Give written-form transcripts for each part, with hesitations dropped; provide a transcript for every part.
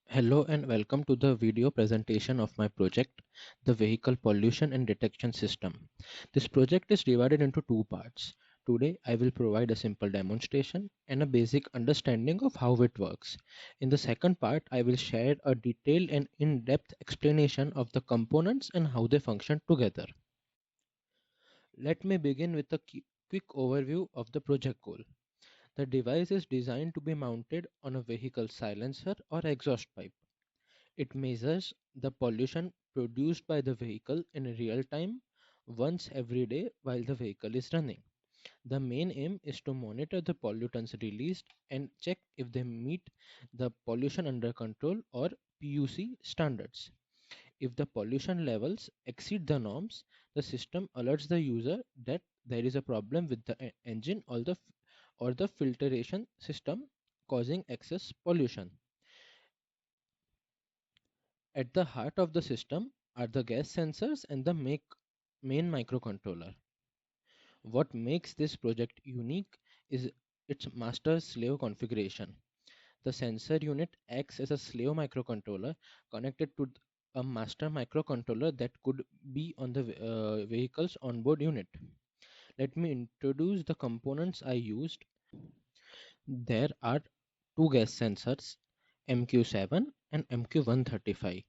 Hello and welcome to the video presentation of my project, the Vehicle Pollution and Detection System. This project is divided into two parts. Today, I will provide a simple demonstration and a basic understanding of how it works. In the second part, I will share a detailed and in-depth explanation of the components and how they function together. Let me begin with a quick overview of the project goal. The device is designed to be mounted on a vehicle silencer or exhaust pipe. It measures the pollution produced by the vehicle in real time once every day while the vehicle is running. The main aim is to monitor the pollutants released and check if they meet the pollution under control or PUC standards. If the pollution levels exceed the norms, the system alerts the user that there is a problem with the engine or the filtration system causing excess pollution. At the heart of the system are the gas sensors and the main microcontroller. What makes this project unique is its master-slave configuration. The sensor unit acts as a slave microcontroller connected to a master microcontroller that could be on the vehicle's onboard unit. Let me introduce the components I used. There are two gas sensors, MQ7 and MQ135.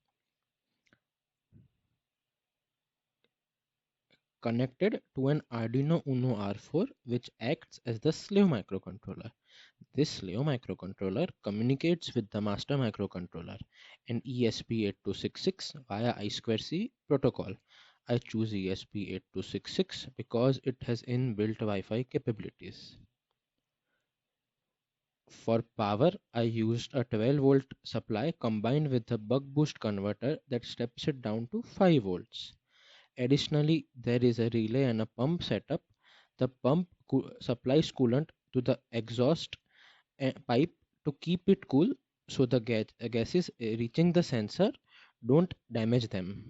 Connected to an Arduino Uno R4 which acts as the slave microcontroller. This slave microcontroller communicates with the master microcontroller and ESP8266 via I2C protocol. I choose ESP8266 because it has inbuilt Wi-Fi capabilities. For power, I used a 12-volt supply combined with a buck boost converter that steps it down to 5 volts. Additionally, there is a relay and a pump setup. The pump supplies coolant to the exhaust pipe to keep it cool so the gases reaching the sensor don't damage them.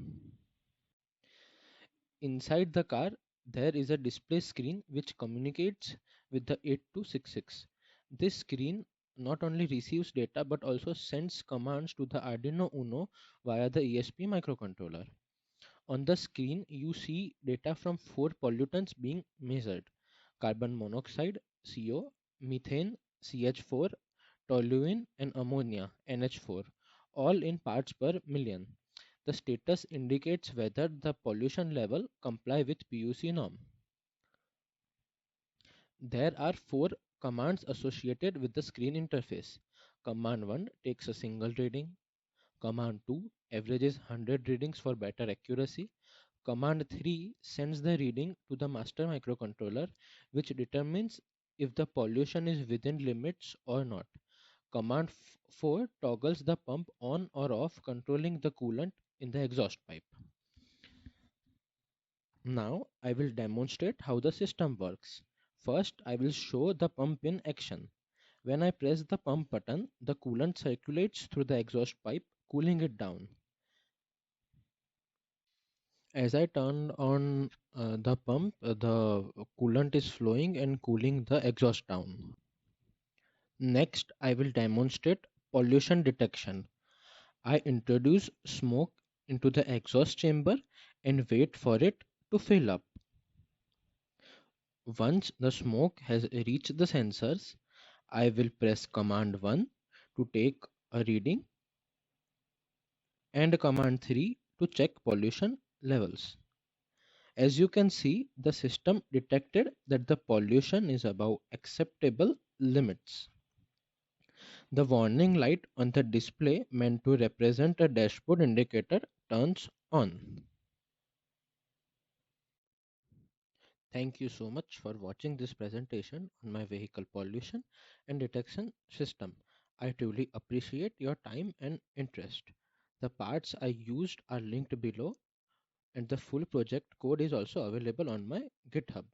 Inside the car, there is a display screen which communicates with the 8266. This screen not only receives data but also sends commands to the Arduino Uno via the ESP microcontroller. On the screen, you see data from four pollutants being measured: carbon monoxide, CO, methane, CH4, toluene, and ammonia, NH4, all in parts per million. The status indicates whether the pollution level comply with PUC norm. There are four commands associated with the screen interface. Command 1 takes a single reading. Command 2 averages 100 readings for better accuracy. Command 3 sends the reading to the master microcontroller, which determines if the pollution is within limits or not. Command 4 toggles the pump on or off, controlling the coolant in the exhaust pipe. Now I will demonstrate how the system works. First, I will show the pump in action. When I press the pump button, the coolant circulates through the exhaust pipe, cooling it down. As I turn on the pump, the coolant is flowing and cooling the exhaust down. Next, I will demonstrate pollution detection. I introduce smoke into the exhaust chamber and wait for it to fill up. Once the smoke has reached the sensors, I will press command 1 to take a reading and command 3 to check pollution levels. As you can see, the system detected that the pollution is above acceptable limits. The warning light on the display meant to represent a dashboard indicator turns on. Thank you so much for watching this presentation on my vehicle pollution and detection system. I truly appreciate your time and interest. The parts I used are linked below and the full project code is also available on my GitHub.